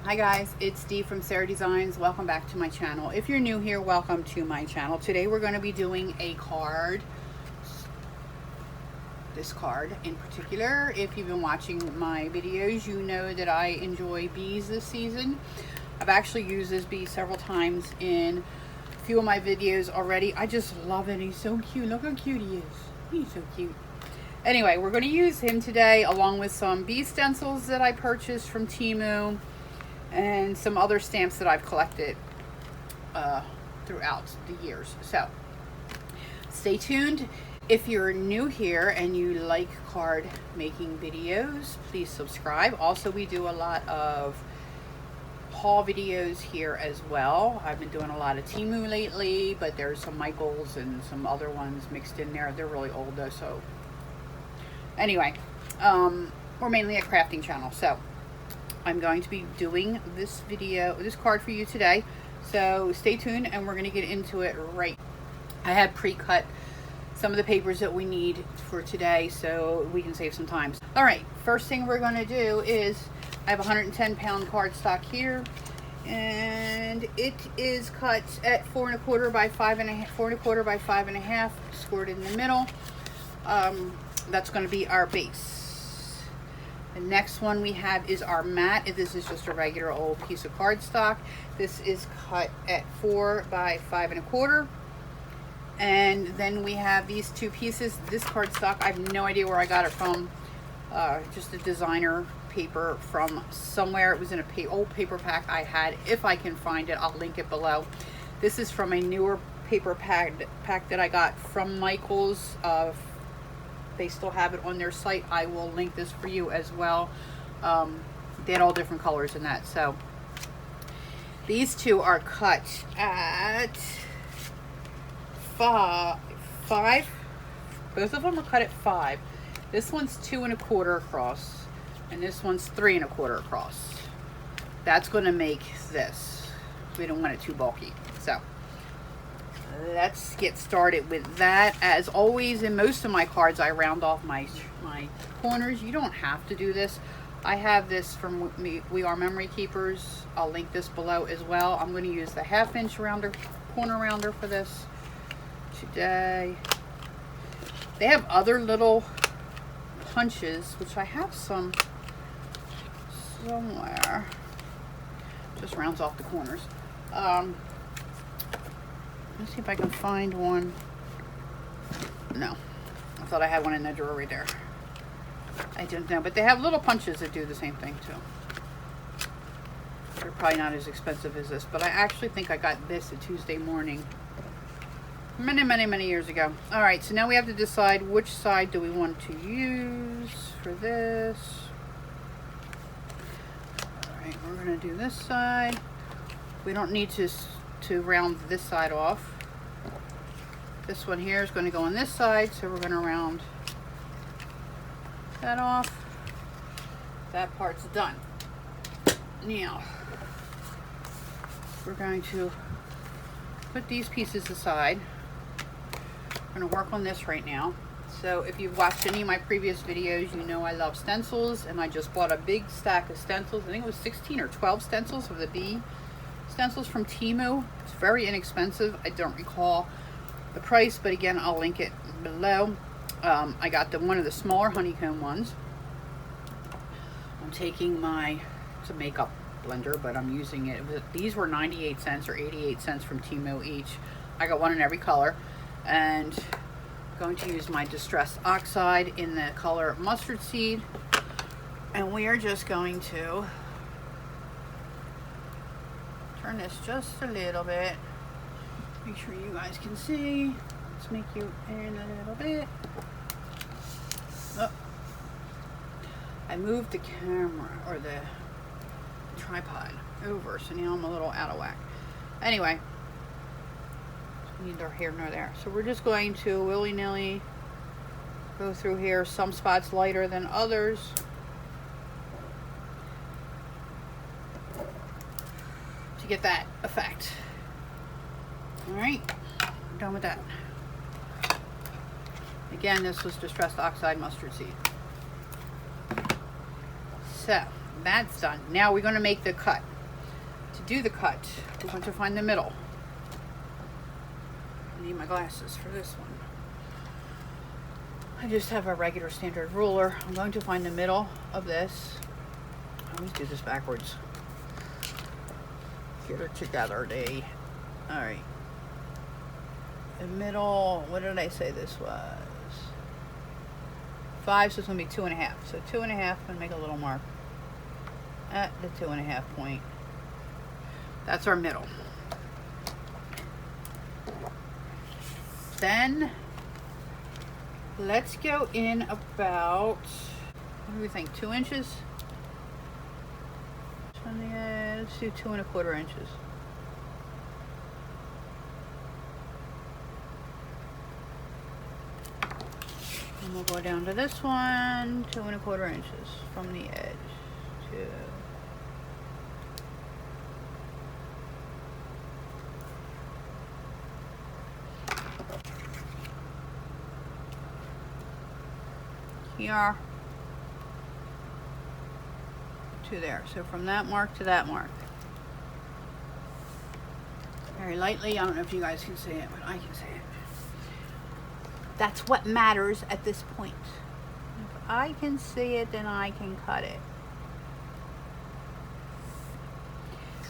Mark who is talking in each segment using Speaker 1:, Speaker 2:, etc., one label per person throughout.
Speaker 1: Hi guys, it's Dee from Sarah Designs. Welcome back to my channel. If you're new here, welcome to my channel. Today we're going to be doing a card. This card in particular, if you've been watching my videos, you know that I enjoy bees this season. I've actually used this bee several times in a few of my videos already. I just love it. He's so cute. Look how cute he is. He's so cute. Anyway, we're going to use him today along with some bee stencils that I purchased from Temu and some other stamps that I've collected throughout the years. So stay tuned. If you're new here and you like card making videos, please subscribe. Also, we do a lot of haul videos here as well. I've been doing a lot of Temu lately, but there's some Michaels and some other ones mixed in there. They're really old though, so anyway, we're mainly a crafting channel. So I'm going to be doing this card for you today. So stay tuned and we're going to get into it right. I had pre-cut some of the papers that we need for today so we can save some time. All right, first thing we're going to do is I have a 110-pound cardstock here, and it is cut at 4 1/4 by 5 1/2, 4 1/4 by 5 1/2, scored in the middle. That's going to be our base. The next one we have is our mat. This is just a regular old piece of cardstock. This is cut at 4 by 5 1/4. And then we have these two pieces. This cardstock, I have no idea where I got it from. Just a designer paper from somewhere. It was in an old paper pack I had. If I can find it, I'll link it below. This is from a newer paper pack that I got from Michaels. They still have it on their site. I will link this for you as well. They had all different colors in that. So these two are cut at 5. Both of them are cut at 5. This one's 2 1/4 across, and this one's 3 1/4 across. That's going to make this. We don't want it too bulky. So let's get started with that. As always, in most of my cards, I round off my corners. You don't have to do this. I have this from We Are Memory Keepers. I'll link this below as well. I'm going to use the 1/2 inch corner rounder for this today. They have other little punches, which I have some somewhere. Just rounds off the corners. Let's see if I can find one. No, I thought I had one in the drawer right there. I don't know, but they have little punches that do the same thing too. They're probably not as expensive as this, but I actually think I got this a Tuesday morning many years ago. All right, so now we have to decide which side do we want to use for this. All right, we're gonna do this side. We don't need to round this side off. This one here is going to go on this side, so we're going to round that off. That part's done. Now we're going to put these pieces aside. We're going to work on this right now. So if you've watched any of my previous videos, you know I love stencils, and I just bought a big stack of stencils. I think it was 16 or 12 stencils of the bee stencils from Temu. It's very inexpensive. I don't recall the price, but again, I'll link it below. I got one of the smaller honeycomb ones. I'm taking it's a makeup blender, but I'm using it. These were 98 cents or 88 cents from Temu each. I got one in every color, and I'm going to use my Distress Oxide in the color Mustard Seed, and we are just going to turn this just a little bit. Make sure you guys can see. Let's make you in a little bit. Oh. I moved the camera or the tripod over, so now I'm a little out of whack. Anyway, neither here nor there. So we're just going to willy-nilly go through here. Some spots lighter than others. To get that effect. All right, we're done with that. Again, this was Distressed Oxide Mustard Seed. So that's done. Now we're going to make the cut. do the cut, we're going to find the middle. I need my glasses for this one. I just have a regular standard ruler. I'm going to find the middle of this. I always do this backwards. Get it together, D. Alright. The middle, what did I say this was? 5, so it's going to be 2.5. So 2.5, I'm going to make a little mark at the 2.5 point. That's our middle. Then let's go in about, what do we think, 2 inches? Let's do 2.25 inches. And we'll go down to this one, 2.25 inches from the edge. 2. Here to there. So from that mark to that mark. Very lightly. I don't know if you guys can see it, but I can see it. That's what matters at this point. If I can see it, then I can cut it.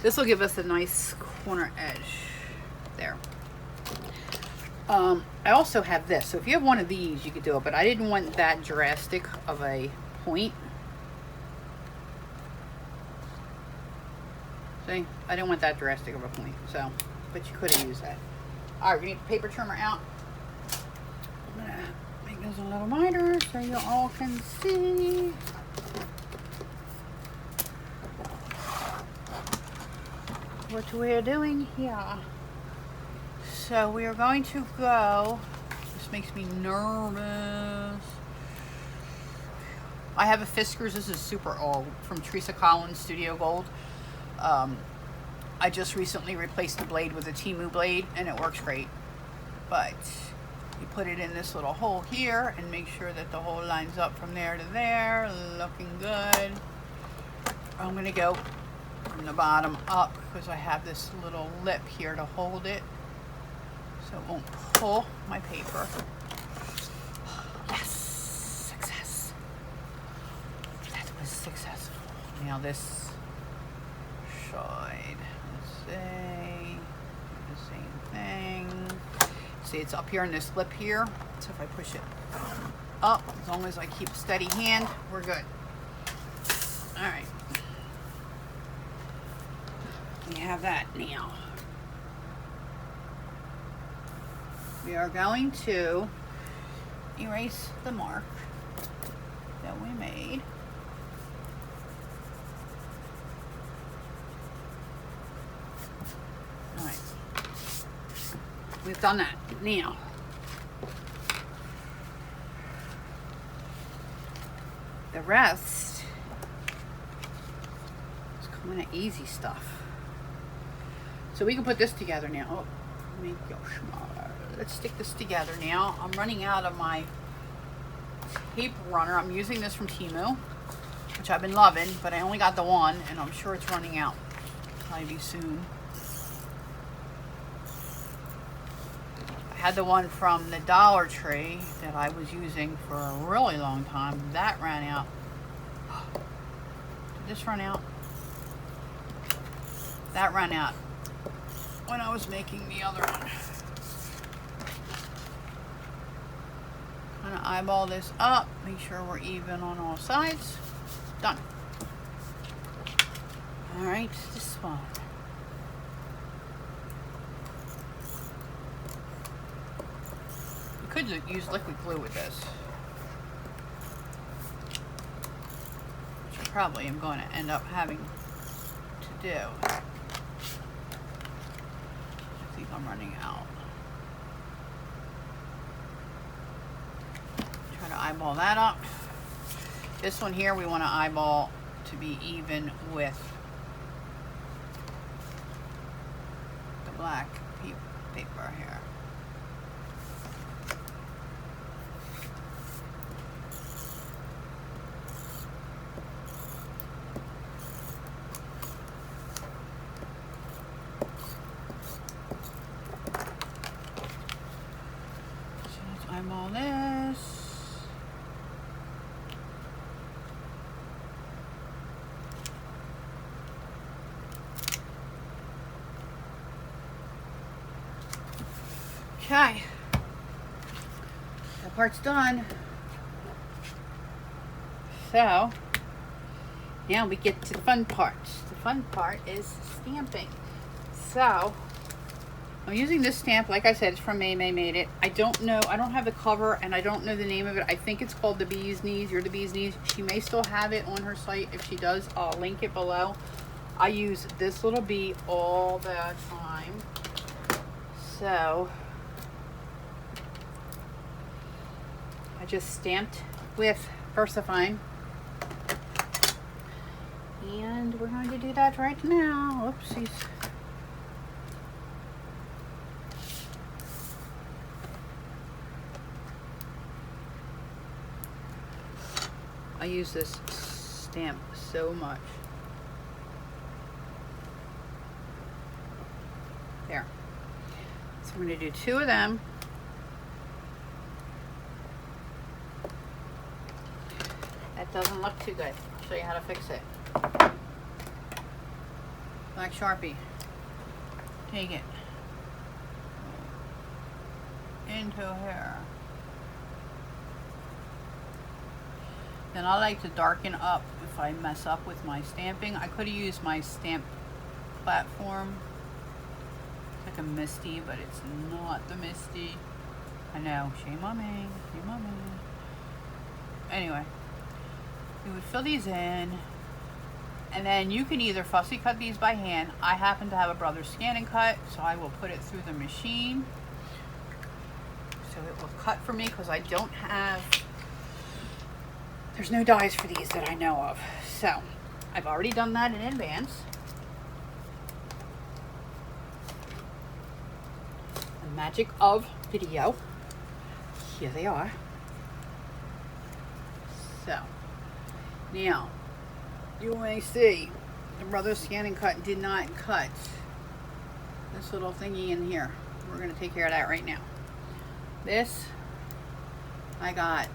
Speaker 1: This will give us a nice corner edge there. I also have this. So if you have one of these, you could do it, but I didn't want that drastic of a point. See? I didn't want that drastic of a point. So, but you could have used that. All right, we need the paper trimmer out. I'm gonna make this a little wider so you all can see. What we're doing here. So we are going to go, this makes me nervous. I have a Fiskers, this is super old, from Teresa Colling Studio Gold. I just recently replaced the blade with a Temu blade and it works great. But you put it in this little hole here and make sure that the hole lines up from there to there, looking good. I'm gonna go from the bottom up because I have this little lip here to hold it. So it won't pull my paper. Yes, success. That was successful. Now this should say the same thing. See, it's up here in this lip here. So if I push it up, as long as I keep a steady hand, we're good. All right. We have that now. We are going to erase the mark that we made. All right. We've done that. Now, the rest is kind of easy stuff. So we can put this together now. Oh, let me go smaller. Let's stick this together now. I'm running out of my tape runner. I'm using this from Temu, which I've been loving, but I only got the one, and I'm sure it's running out. Probably soon. I had the one from the Dollar Tree that I was using for a really long time. That ran out. Did this run out? That ran out when I was making the other one. Kind of eyeball this up, make sure we're even on all sides. Done. All right, this one. You could use liquid glue with this, which I probably am going to end up having to do. I think I'm running out. Try to eyeball that up. This one here we want to eyeball to be even with the black paper here. Okay. That part's done. So, now we get to the fun part. The fun part is stamping. So, I'm using this stamp. Like I said, it's from May Made It. I don't know. I don't have the cover, and I don't know the name of it. I think it's called The Bee's Knees. You're the Bee's Knees. She may still have it on her site. If she does, I'll link it below. I use this little bee all the time. So, I just stamped with VersaFine. And we're going to do that right now. Oopsies. I use this stamp so much. There. So I'm going to do 2 of them. That doesn't look too good. I'll show you how to fix it. Black Sharpie. Take it. Into here. Then I like to darken up if I mess up with my stamping. I could have used my stamp platform. It's like a Misty, but it's not the Misty. I know, shame on me, shame on me. Anyway, we would fill these in, and then you can either fussy cut these by hand. I happen to have a brother scan and cut, so I will put it through the machine. So it will cut for me because I don't have, there's no dies for these that I know of. So I've already done that in advance. The magic of video. Here they are. So now you may see the brother scan and cut did not cut this little thingy in here. We're going to take care of that right now. This I got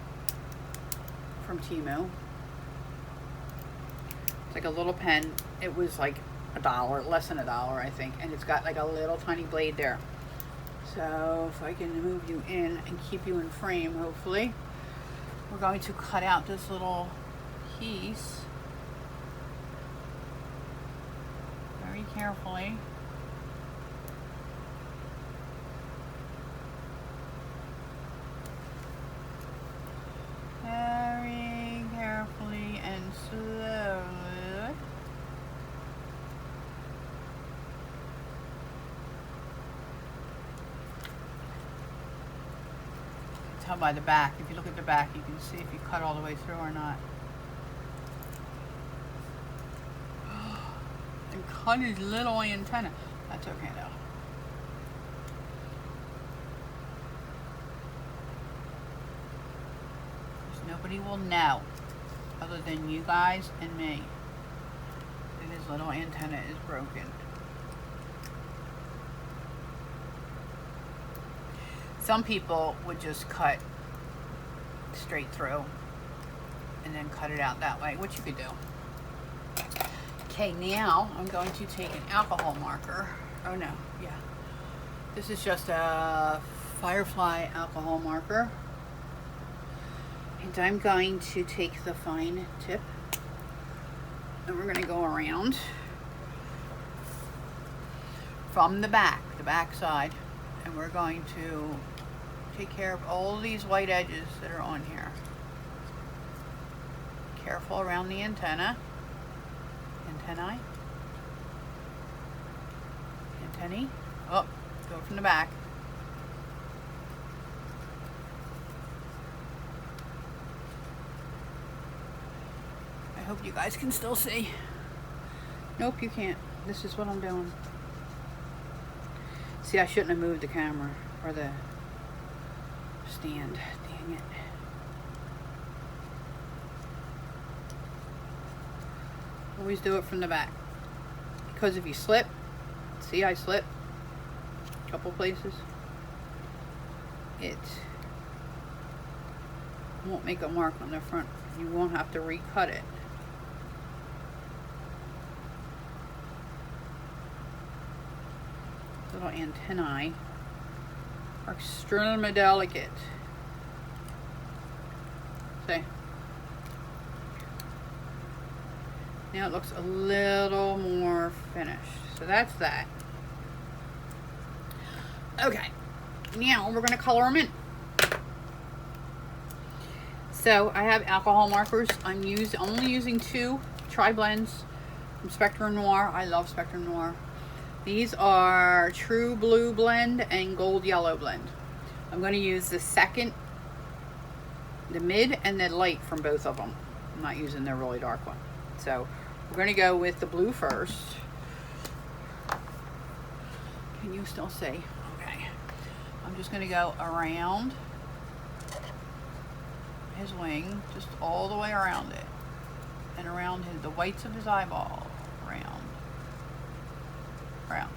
Speaker 1: from Temu. It's like a little pen. It was like $1, less than $1 I think, and it's got like a little tiny blade there. So if I can move you in and keep you in frame, hopefully, we're going to cut out this little piece very carefully. Very carefully and slowly. Tell by the back. If you look at the back, you can see if you cut all the way through or not. And cut his little antenna. That's okay though. Nobody will know, other than you guys and me, that his little antenna is broken. Some people would just cut straight through and then cut it out that way, which you could do. Okay, now I'm going to take an alcohol marker. Oh no, yeah. This is just a Firefly alcohol marker. And I'm going to take the fine tip and we're going to go around from the back side, and we're going to take care of all these white edges that are on here. Careful around the antennae. Antennae. Oh, go from the back. I hope you guys can still see. Nope, you can't. This is what I'm doing. See, I shouldn't have moved the camera or the stand. Dang it. Always do it from the back. Because if you slip, see I slip a couple places, it won't make a mark on the front. You won't have to recut it. Little antennae. extremely delicate. See? Now it looks a little more finished. So that's that. Okay, now we're going to color them in. So I have alcohol markers. I'm only using 2 tri-blends from Spectrum Noir. I love Spectrum Noir. These are True Blue Blend and Gold Yellow Blend. I'm going to use the second, the mid, and the light from both of them. I'm not using the really dark one. So we're going to go with the blue first. Can you still see? Okay. I'm just going to go around his wing, just all the way around it, and around the whites of his eyeball. Round.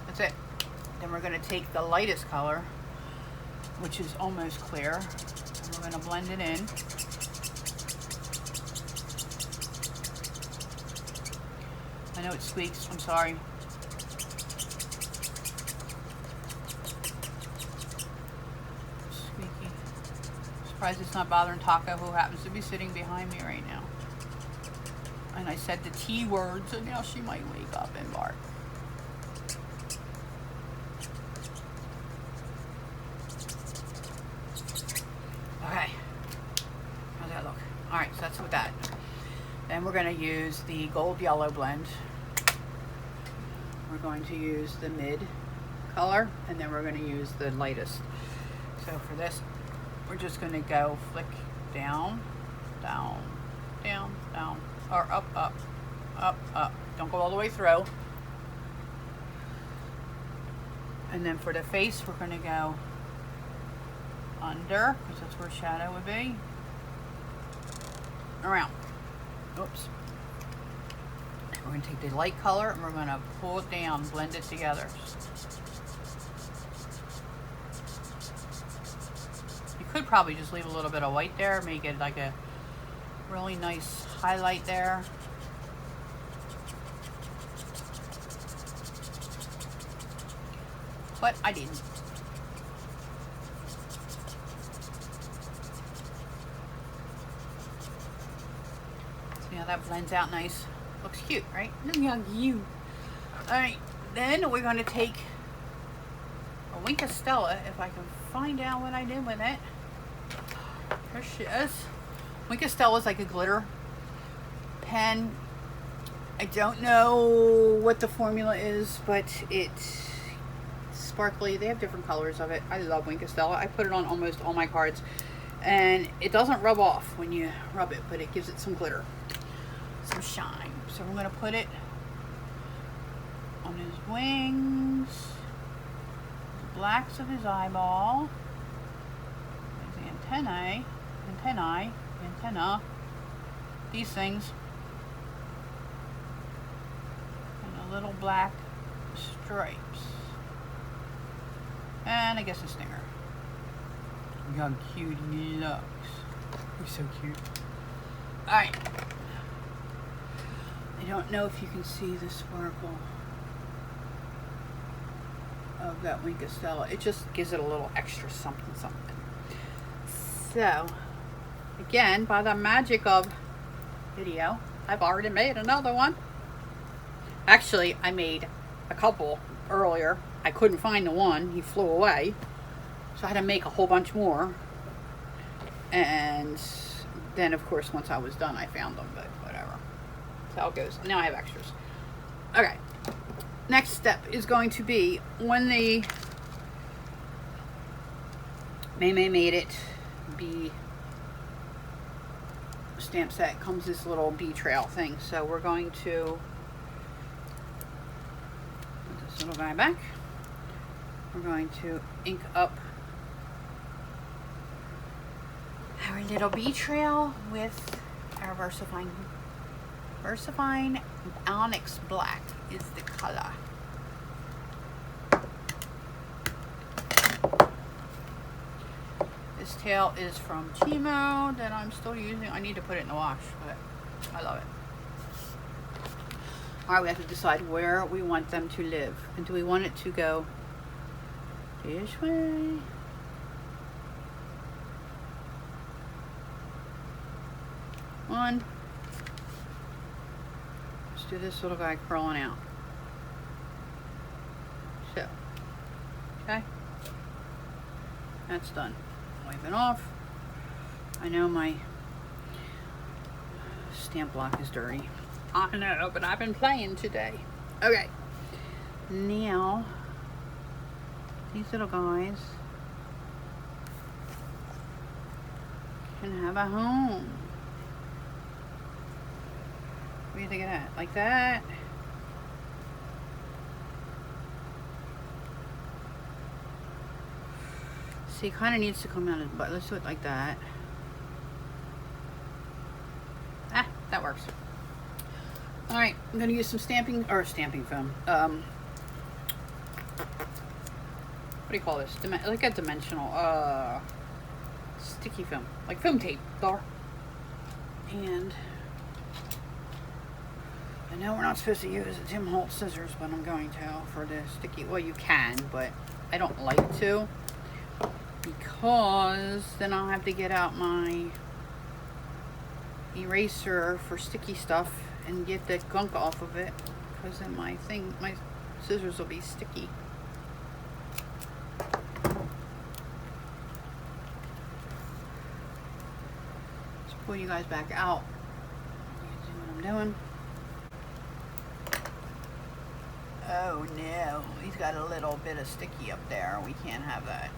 Speaker 1: That's it. Then we're going to take the lightest color, which is almost clear, and we're going to blend it in. I know it squeaks, I'm sorry. Squeaky. Surprised it's not bothering Taco, who happens to be sitting behind me right now. And I said the T word, so now she might wake up and bark. Okay, how's that look? All right, so that's with that. Then we're going to use the gold yellow blend. We're going to use the mid color, and then we're going to use the lightest. So for this, we're just going to go flick down, down, down, down, or up, up, up, up. Don't go all the way through. And then for the face, we're going to go under, because that's where shadow would be. Around. Oops. We're going to take the light color and we're going to pull it down, blend it together. You could probably just leave a little bit of white there, make it like a really nice highlight there. But I didn't. See how that blends out nice? Looks cute, right? Look how cute. Alright, then we're going to take a Wink of Stella, if I can find out what I did with it. Here she is. Wink of Stella is like a glitter pen. I don't know what the formula is, but it's sparkly. They have different colors of it. I love Wink of Stella. I put it on almost all my cards, and it doesn't rub off when you rub it, but it gives it some glitter, some shine. So we're going to put it on his wings, the blacks of his eyeball, the antenna, these things, and the little black stripes, and I guess a stinger. Look how cute he looks. He's so cute. Alright. I don't know if you can see the sparkle of that Wink of Stella. It just gives it a little extra something something. So, again, by the magic of video, I've already made another one. Actually, I made a couple earlier. I couldn't find the one. He flew away. So I had to make a whole bunch more. And then, of course, once I was done, I found them, but whatever. That's how it goes. Now I have extras. Okay. Next step is going to be when the May Made It bee stamp set comes this little bee trail thing. So we're going to put this little guy back. We're going to ink up our little bee trail with our VersaFine Onyx Black is the color. This tail is from Timo that I'm still using. I need to put it in the wash, but I love it. Alright, we have to decide where we want them to live. And do we want it to go This way. One. Let's do this little guy crawling out. So, okay. That's done. Wipe it off. I know my stamp block is dirty. I know, but I've been playing today. Okay. Now, these little guys can have a home. What do you think of that? Like that? See, it kind of needs to come out of the butt. Let's do it like that. Ah, that works. Alright, I'm going to use some stamping foam. What do you call this? Like a dimensional, sticky film. Like film tape, there. And I know we're not supposed to use the Tim Holtz scissors, but I'm going to for the sticky. Well, you can, but I don't like to. Because then I'll have to get out my eraser for sticky stuff and get the gunk off of it, because then my scissors will be sticky. Let's pull you guys back out. See what I'm doing. Oh no, he's got a little bit of sticky up there. We can't have that.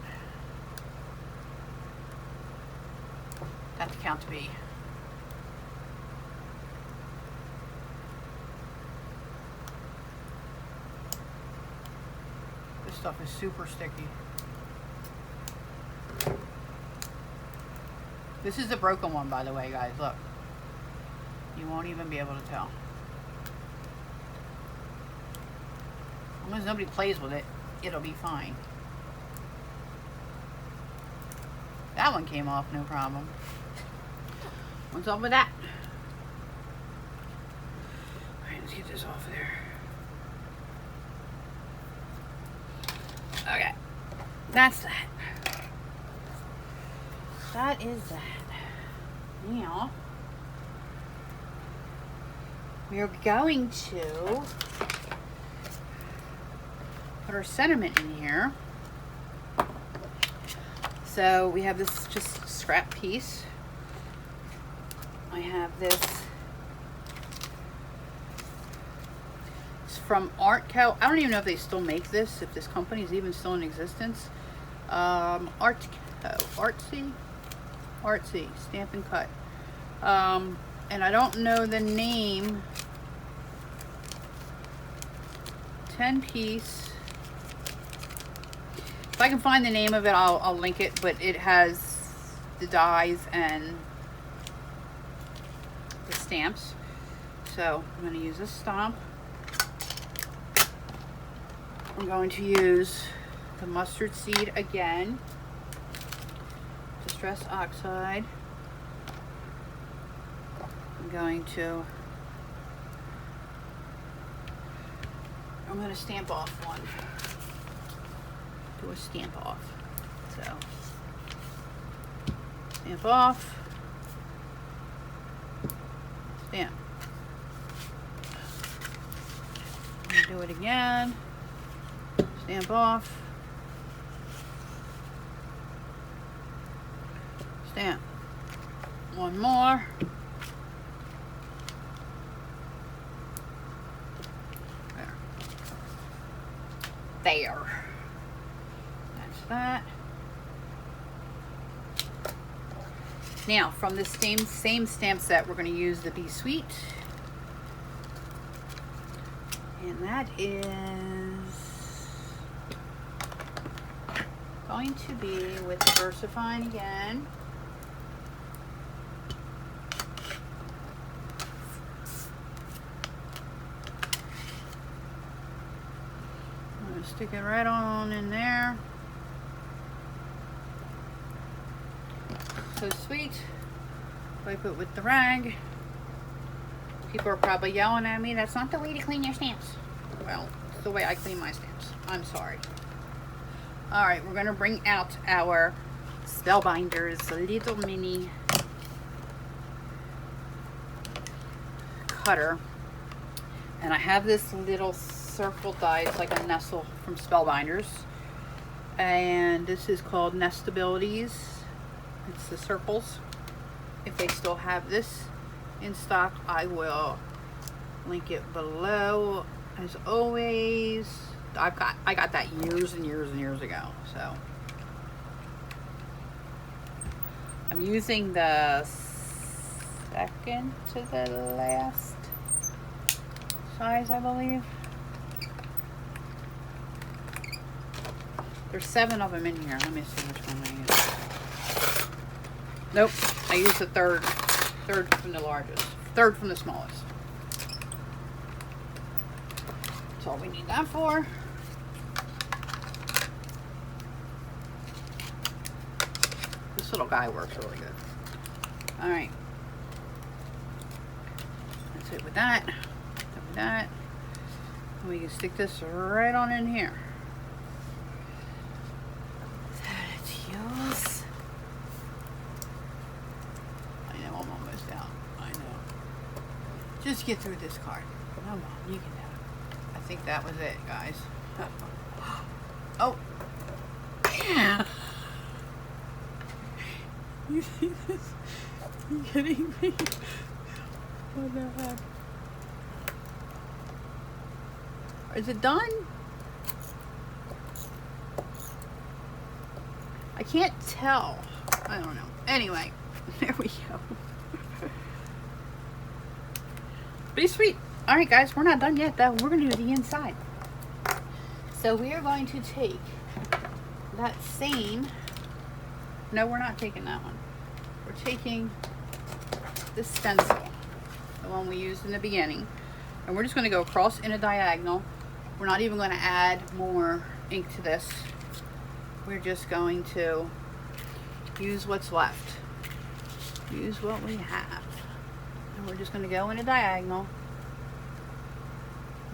Speaker 1: That's count to be. This stuff is super sticky. This is the broken one, by the way, guys. Look. You won't even be able to tell. As long as nobody plays with it, it'll be fine. That one came off, no problem. What's up with that? Alright, let's get this off there. Okay. That's that. That is that. Now, we're going to put our sentiment in here. So we have this just scrap piece. I have this. It's from Art Co. I don't even know if they still make this, if this company is even still in existence. Art Co. Artsy Stamp and Cut. And I don't know the name. 10-piece. If I can find the name of it, I'll link it, but it has the dies and the stamps. So I'm going to use this stamp. I'm going to use the mustard seed again. Distress oxide. I'm going to stamp off one. Do a stamp off. So stamp off. Stamp. Do it again. Stamp off. Stamp. One more. There. That's that. Now, from the same stamp set, we're going to use the Be Sweet. And that is going to be with Diversifying again. Stick it right on in there. So sweet. Wipe it with the rag. People are probably yelling at me, that's not the way to clean your stamps. Well, it's the way I clean my stamps. I'm sorry. All right, we're gonna bring out our Spellbinders, little mini cutter. And I have this little circle die. It's like a nestle from Spellbinders. And this is called Nestabilities. It's the circles. If they still have this in stock, I will link it below. As always, I got that years and years and years ago. So I'm using the second to the last size, I believe. There's 7 of them in here. Let me see which one I use. Nope, I used the third from the largest, third from the smallest. That's all we need that for. This little guy works really good. All right. That's it with that. With that. We can stick this right on in here. That's yours. I know I'm almost out. I know. Just get through this card. Come on, you can do it. I think that was it, guys. Oh. Yeah. You see this? Are you kidding me? What the heck? Is it done? I can't tell. I don't know. Anyway, there we go. Pretty sweet. Alright guys, we're not done yet though. We're going to do the inside. So we are going to take that same... No, we're not taking that one. We're taking this stencil, the one we used in the beginning, and we're just going to go across in a diagonal. We're not even going to add more ink to this. We're just going to use what's left. Use what we have. And we're just going to go in a diagonal.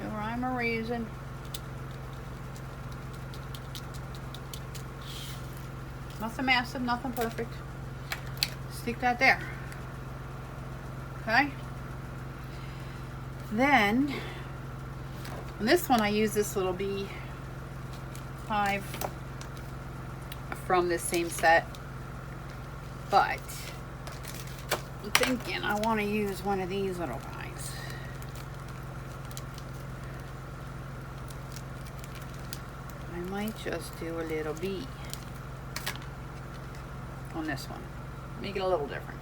Speaker 1: No rhyme or reason. Nothing massive, nothing perfect. Stick that there. Okay? Then, on this one I use this little B5 from this same set. But, I'm thinking I want to use one of these little guys. I might just do a little bee on this one. Make it a little different.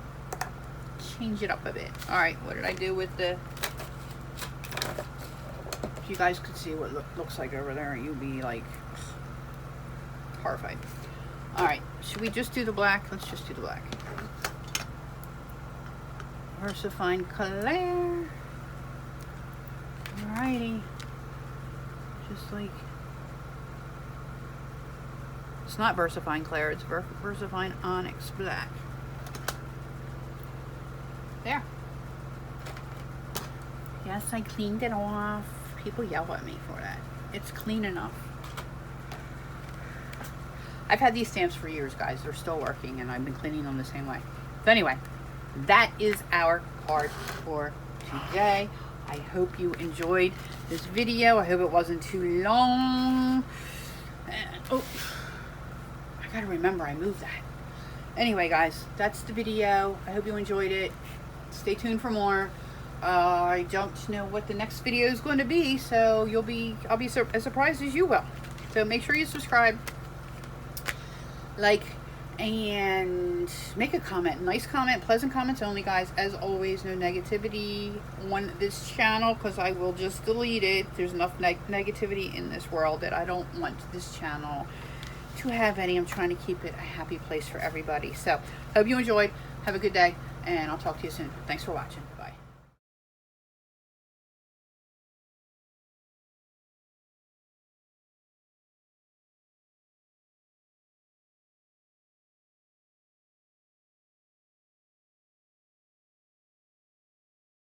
Speaker 1: Change it up a bit. Alright, what did I do with the... If you guys could see what it looks like over there, you'd be like horrified. Alright, should we just do the black? Let's just do the black. VersaFine Color. Alrighty. Just like... It's not VersaFine Clair, it's VersaFine Onyx Black. There. Yes, I cleaned it off. People yell at me for that. It's clean enough. I've had these stamps for years, guys. They're still working, and I've been cleaning them the same way. So anyway, that is our card for today. I hope you enjoyed this video. I hope it wasn't too long. Oh, I gotta remember I moved that. Anyway, guys, that's the video. I hope you enjoyed it. Stay tuned for more. I don't know what the next video is going to be, so I'll be as surprised as you will. So make sure you subscribe, like, and make a comment. Nice comment, pleasant comments only, guys. As always, no negativity on this channel, because I will just delete it. There's enough negativity in this world that I don't want this channel to have any. I'm trying to keep it a happy place for everybody. So hope you enjoyed. Have a good day, and I'll talk to you soon. Thanks for watching.